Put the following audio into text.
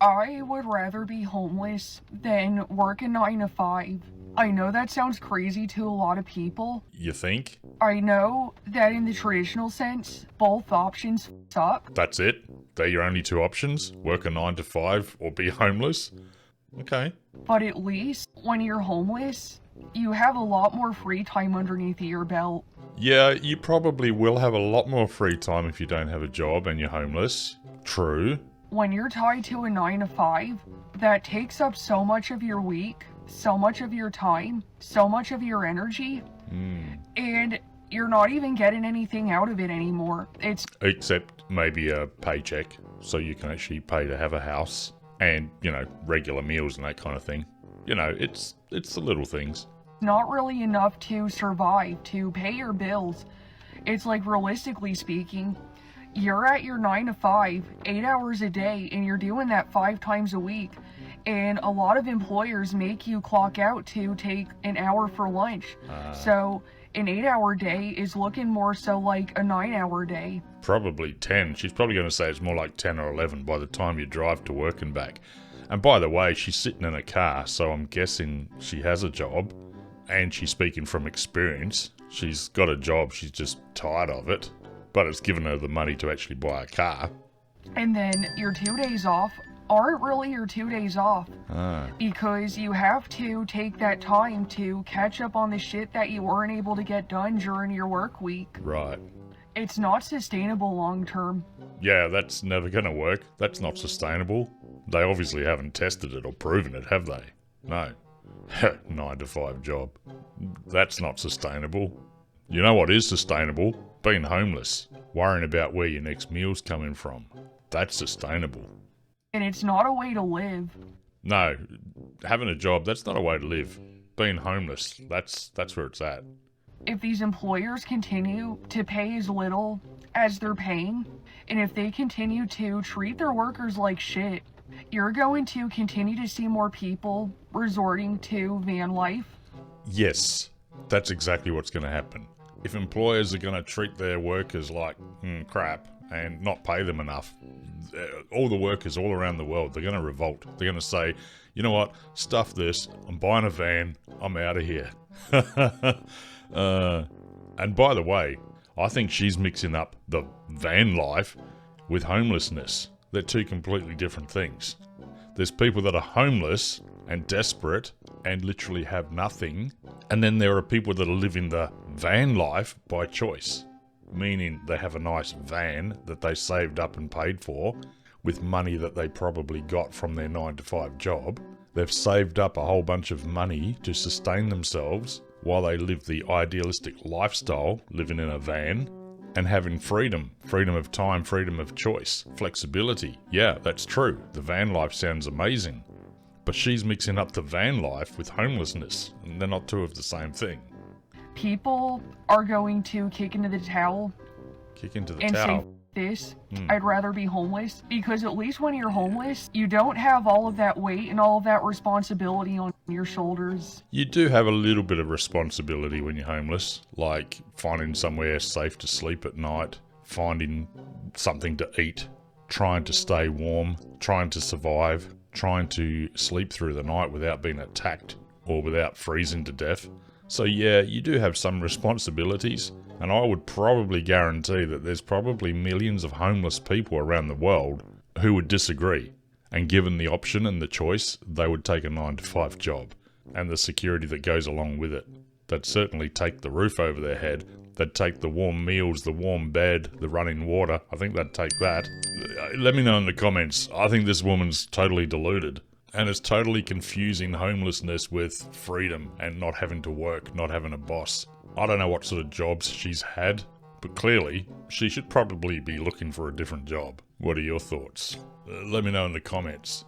I would rather be homeless than work a 9 to 5. I know that sounds crazy to a lot of people. You think? I know that in the traditional sense, both options suck. That's it? They're your only two options? Work a 9 to 5 or be homeless? Okay. But at least when you're homeless, you have a lot more free time underneath your belt. Yeah, you probably will have a lot more free time if you don't have a job and you're homeless. True. When you're tied to a 9 to 5, that takes up so much of your week, so much of your time, so much of your energy, and you're not even getting anything out of it anymore. Except maybe a paycheck, so you can actually pay to have a house and, regular meals and that kind of thing. It's the little things. not really enough to survive, to pay your bills. It's like, realistically speaking, you're at your 9 to 5, 8 hours a day, and you're doing that 5 times a week. And a lot of employers make you clock out to take an hour for lunch. So an 8-hour day is looking more so like a 9-hour day. Probably 10. She's probably going to say it's more like 10 or 11 by the time you drive to work and back. And by the way, she's sitting in a car, so I'm guessing she has a job. And she's speaking from experience. She's got a job, she's just tired of it. But it's given her the money to actually buy a car. And then your 2 days off aren't really your 2 days off. Because you have to take that time to catch up on the shit that you weren't able to get done during your work week. Right. It's not sustainable long term. Yeah, that's never going to work. That's not sustainable. They obviously haven't tested it or proven it, have they? No. 9 to 5 job. That's not sustainable. You know what is sustainable? Being homeless. Worrying about where your next meal's coming from. That's sustainable. And it's not a way to live. No, having a job, that's not a way to live. Being homeless, that's where it's at. If these employers continue to pay as little as they're paying, and if they continue to treat their workers like shit, you're going to continue to see more people resorting to van life. Yes, that's exactly what's going to happen. If employers are going to treat their workers like crap and not pay them enough, all the workers all around the world, they're going to revolt. They're going to say, you know what, stuff this, I'm buying a van, I'm out of here. And by the way, I think she's mixing up the van life with homelessness. They're two completely different things. There's people that are homeless and desperate and literally have nothing. And then there are people that are living the van life by choice. Meaning they have a nice van that they saved up and paid for with money that they probably got from their 9 to 5 job. They've saved up a whole bunch of money to sustain themselves while they live the idealistic lifestyle, living in a van and having freedom of time, freedom of choice, flexibility. Yeah, that's true. The van life sounds amazing. But she's mixing up the van life with homelessness, and they're not two of the same thing. People are going to kick into the towel Kick into the and towel. say, this, I'd rather be homeless. Because at least when you're homeless, you don't have all of that weight and all of that responsibility on your shoulders. You do have a little bit of responsibility when you're homeless, like finding somewhere safe to sleep at night, finding something to eat, trying to stay warm, trying to survive, trying to sleep through the night without being attacked or without freezing to death. So yeah, you do have some responsibilities, and I would probably guarantee that there's probably millions of homeless people around the world who would disagree. And given the option and the choice, they would take a 9 to 5 job and the security that goes along with it. They'd certainly take the roof over their head. They'd take the warm meals, the warm bed, the running water. I think they'd take that. Let me know in the comments. I think this woman's totally deluded. And it's totally confusing homelessness with freedom and not having to work, not having a boss. I don't know what sort of jobs she's had, but clearly she should probably be looking for a different job. What are your thoughts? Let me know in the comments.